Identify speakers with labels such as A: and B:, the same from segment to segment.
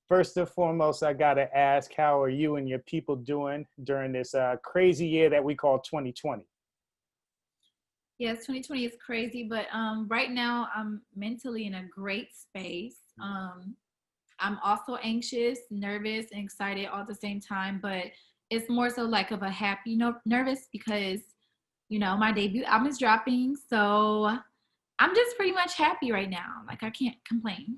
A: First and foremost, I gotta ask, how are you and your people doing during this crazy year that we call 2020?
B: Yes, 2020 is crazy, but right now I'm mentally in a great space. I'm also anxious, nervous, and excited all at the same time, but it's more so like of a happy nervous because my debut album is dropping, so I'm just pretty much happy right now. Like I can't complain.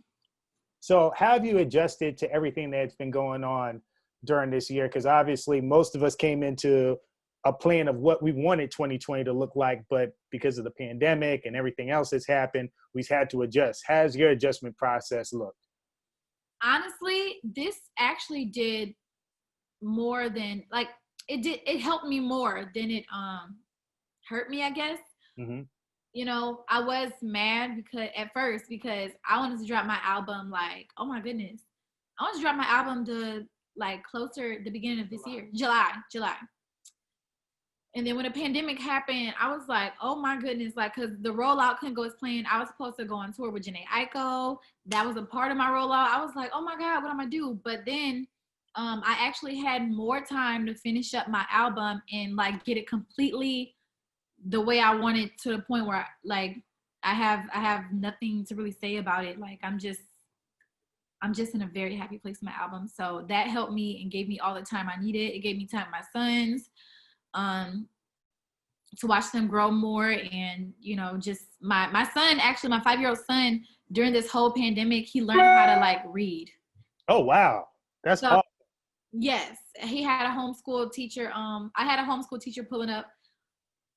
A: So, how have you adjusted to everything that's been going on during this year? Because obviously, most of us came into a plan of what we wanted 2020 to look like, but because of the pandemic and everything else that's happened, we've had to adjust. How's your adjustment process look?
B: Honestly, this actually did more than like it helped me more than it hurt me, I guess.
A: Hmm.
B: I was mad because at first because I wanted to drop my album like, oh my goodness. I wanted to drop my album to like closer the beginning of this year, July. And then when the pandemic happened, I was like, oh my goodness, like, cause the rollout couldn't go as planned. I was supposed to go on tour with Janae Aiko. That was a part of my rollout. I was like, oh my God, what am I do? But then I actually had more time to finish up my album and like get it completely the way I want it, to the point where like I have nothing to really say about it. Like I'm just in a very happy place with my album. So that helped me and gave me all the time I needed. It gave me time with my sons. Um, to watch them grow more, and just my son, actually my 5-year-old son, during this whole pandemic he learned how to like read.
A: Oh, wow. That's
B: So
A: awesome.
B: yes, he had a homeschool teacher. I had a homeschool teacher pulling up,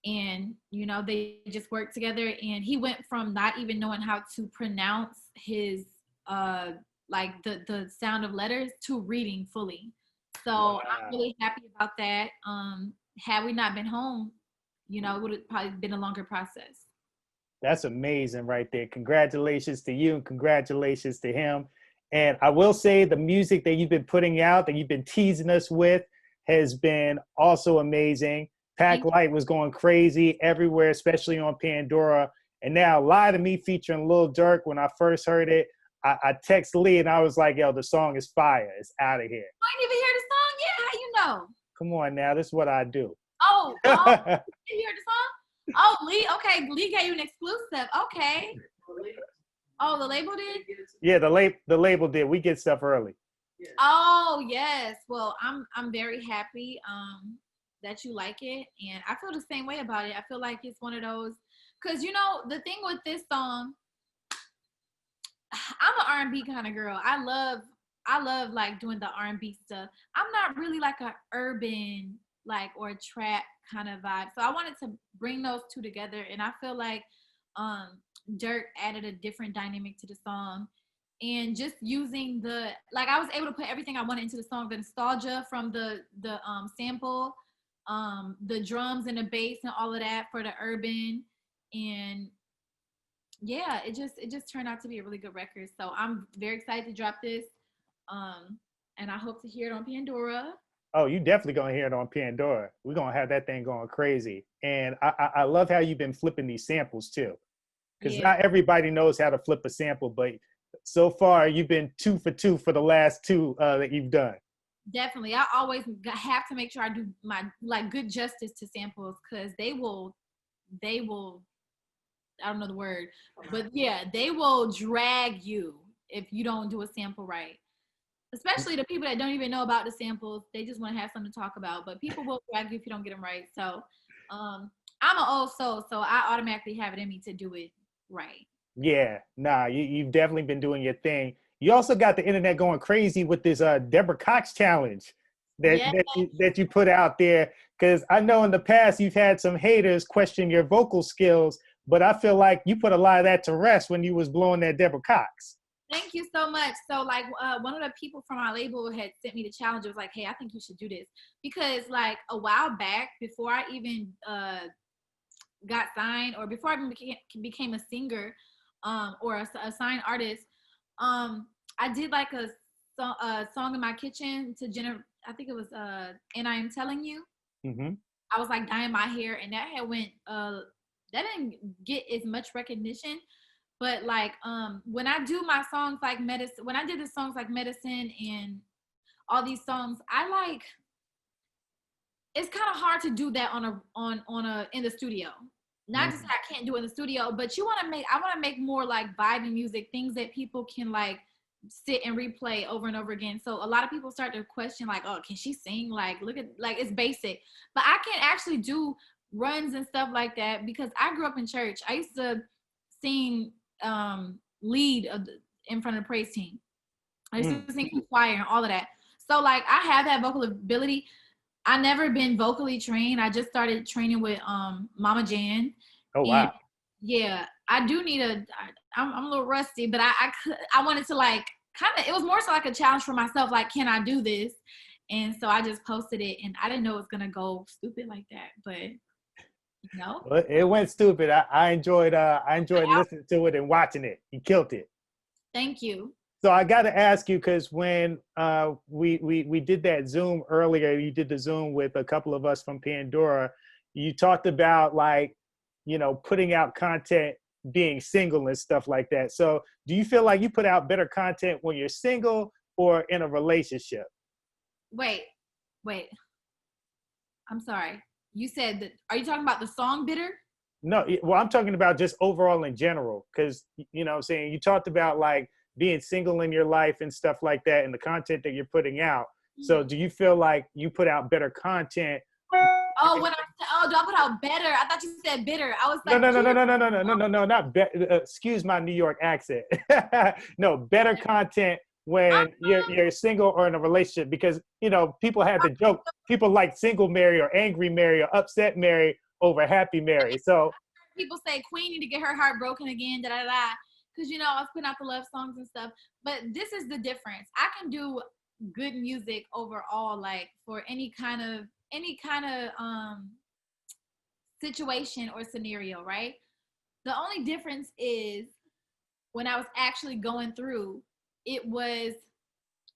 B: and they just worked together, and he went from not even knowing how to pronounce his like the sound of letters to reading fully. So I'm
A: Wow.
B: really happy about that. Had we not been home, it would have probably been a longer process.
A: That's amazing right there. Congratulations to you and congratulations to him. And I will say the music that you've been putting out, that you've been teasing us with, has been also amazing. Pack
B: Thank
A: Light was going crazy everywhere, especially on Pandora. And now Lie to Me featuring Lil Durk, when I first heard it, I text Lee and I was like, yo, the song is fire. It's out of here.
B: I didn't even hear the song yet. How you know?
A: Come on now. This is what I do.
B: Oh, you hear the song? Oh, Lee. Okay, Lee gave you an exclusive. Okay. Oh, the label did.
A: Yeah, the label did. We get stuff early.
B: Oh yes. Well, I'm very happy that you like it, and I feel the same way about it. I feel like it's one of those, because the thing with this song, I'm an R&B kind of girl. I love like doing the R&B stuff. I'm not really like a urban like or a trap kind of vibe. So I wanted to bring those two together, and I feel like Dirk added a different dynamic to the song, and just using the like I was able to put everything I wanted into the song, the nostalgia from the sample, the drums and the bass and all of that for the urban, and yeah, it just turned out to be a really good record. So I'm very excited to drop this. And I hope to hear it on Pandora.
A: Oh, you definitely gonna hear it on Pandora. We're gonna have that thing going crazy. And I love how you've been flipping these samples too. Because
B: Yeah,
A: not everybody knows how to flip a sample, but so far you've been 2 for 2 for the last two that you've done.
B: definitely. I always have to make sure I do my like good justice to samples, because they will I don't know the word, but yeah, they will drag you if you don't do a sample right. Especially the people that don't even know about the samples, they just want to have something to talk about. But people will drag you if you don't get them right. So I'm an old soul, so I automatically have it in me to do it right.
A: Yeah, nah, you've definitely been doing your thing. You also got the internet going crazy with this Deborah Cox challenge that
B: Yeah,
A: that you put out there. Because I know in the past you've had some haters question your vocal skills, but I feel like you put a lot of that to rest when you was blowing that Deborah Cox.
B: thank you so much. So like one of the people from our label had sent me the challenge. It was like, hey, I think you should do this, because like a while back, before I even got signed, or before I even became a singer, or a signed artist, I did like a song in my kitchen to I think it was and I am telling you.
A: Hmm.
B: I was like dyeing my hair, and that had went that didn't get as much recognition, But like when I do my songs like medicine, when I did the songs like medicine and all these songs, I like, it's kind of hard to do that on a in the studio. Not just that I can't do it in the studio, but I want to make more like vibing music, things that people can like sit and replay over and over again. So a lot of people start to question like, oh, can she sing? Like, look at, like, it's basic. But I can actually do runs and stuff like that because I grew up in church. I used to sing lead in front of the praise team. I used to sing choir and all of that. So like I have that vocal ability. I never been vocally trained. I just started training with Mama Jan.
A: Oh
B: And
A: wow.
B: yeah, I do need I'm a little rusty, but I wanted to like kind of, it was more so like a challenge for myself. Like, can I do this? And so I just posted it, and I didn't know it was gonna go stupid like that, but no.
A: Well, it went stupid. I enjoyed listening to it and watching it. You killed it.
B: Thank you.
A: So I got to ask you, because when we did that Zoom earlier, you did the Zoom with a couple of us from Pandora. You talked about like, putting out content, being single and stuff like that. So do you feel like you put out better content when you're single or in a relationship?
B: Wait. I'm sorry. You said that. Are you talking about the song "Bitter"?
A: No, well, I'm talking about just overall in general, because what I'm saying, you talked about like being single in your life and stuff like that, and the content that you're putting out. So do you feel like you put out better content?
B: Oh, do I put out better? I thought you said bitter. I was
A: No,
B: like,
A: no, no, no, no, no, no, no, no, no, no, not excuse my New York accent. No, better content when you're single or in a relationship, because people had the joke, people like single Mary or angry Mary or upset Mary over happy Mary. So
B: people say Queen need to get her heart broken again, da da da. Because I was putting out the love songs and stuff. But this is the difference. I can do good music overall, like for any kind of situation or scenario, right? The only difference is when I was actually going through, it was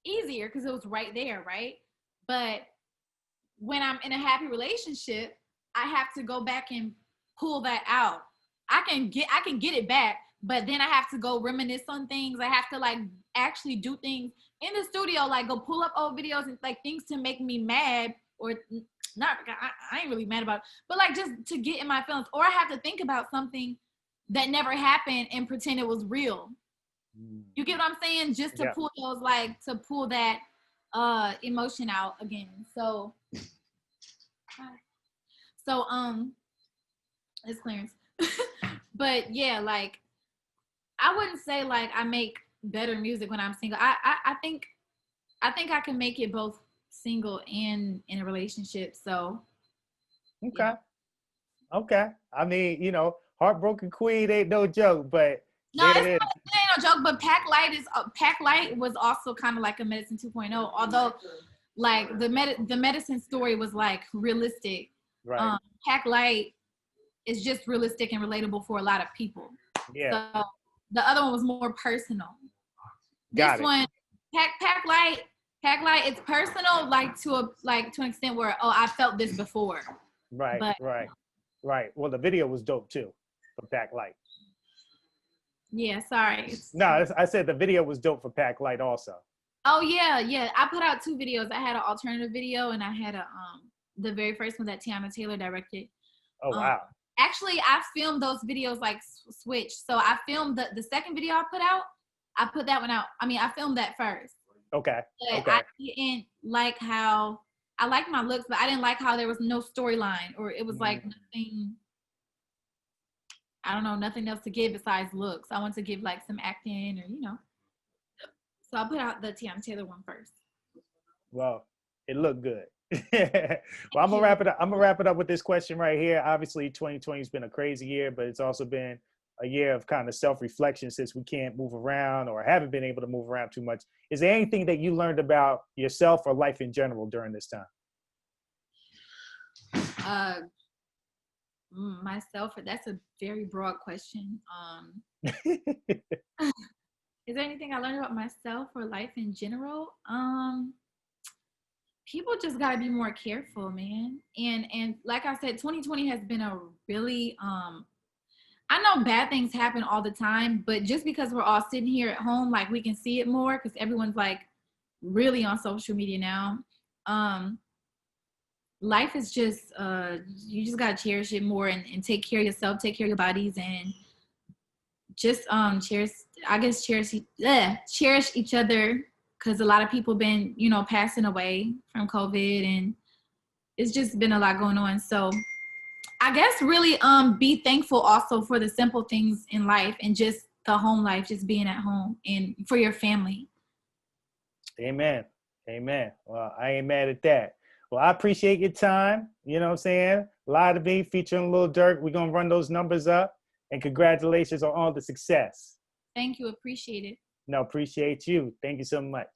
B: easier because it was right there, right? But when I'm in a happy relationship, I have to go back and pull that out. I can get it back, but then I have to go reminisce on things. I have to like actually do things in the studio, like go pull up old videos and like things to make me mad, or not. I ain't really mad about it, but like just to get in my feelings, or I have to think about something that never happened and pretend it was real. You get what I'm saying? Just to pull those, like to pull that emotion out again. So it's Clarence. But yeah, like I wouldn't say like I make better music when I'm single. I think I can make it both single and in a relationship. So
A: okay. Okay. I mean, Heartbroken Queen ain't no joke, but
B: no,
A: there
B: it
A: it is.
B: ain't no joke. But Pack Light was also kind of like a Medicine 2.0. Although like the medicine story was like realistic.
A: Right.
B: Pack Light is just realistic and relatable for a lot of people.
A: Yeah.
B: So the other one was more personal.
A: Got
B: This one, Pack Light, it's personal, like to an extent where, oh, I felt this before.
A: Right.
B: But
A: Right. Well, the video was dope too for Pack Light.
B: yeah, sorry.
A: No, I said the video was dope for Pack Light also.
B: Oh yeah. I put out 2 videos. I had an alternative video and I had the very first one that Tiana Taylor directed.
A: Oh wow.
B: Actually, I filmed those videos like switch. So I filmed the second video I put out. I put that one out. I mean, I filmed that first.
A: Okay.
B: But
A: Okay.
B: I didn't like how I liked my looks, but I didn't like how there was no storyline, or it was like nothing. I don't know, nothing else to give besides looks. I want to give like some acting, or. So I put out the Tiana Taylor one first.
A: Well, it looked good. Well, I'm gonna wrap it up. I'm gonna wrap it up with this question right here. Obviously, 2020 has been a crazy year, but it's also been a year of kind of self-reflection since we can't move around or haven't been able to move around too much. Is there anything that you learned about yourself or life in general during this time?
B: Myself, that's a very broad question. Is there anything I learned about myself or life in general? People just gotta be more careful, man. And like I said, 2020 has been a really I know bad things happen all the time, but just because we're all sitting here at home, like we can see it more because everyone's like really on social media now. Um, Life is just you just gotta cherish it more and take care of yourself, take care of your bodies, and just cherish. I guess cherish each other because a lot of people been passing away from COVID, and it's just been a lot going on. So I guess really be thankful also for the simple things in life and just the home life, just being at home and for your family.
A: Amen. Amen. Well, I ain't mad at that. Well, I appreciate your time. You know what I'm saying? Lie to Me featuring Lil Durk. We're going to run those numbers up. And congratulations on all the success.
B: Thank you. Appreciate it.
A: No, appreciate you. Thank you so much.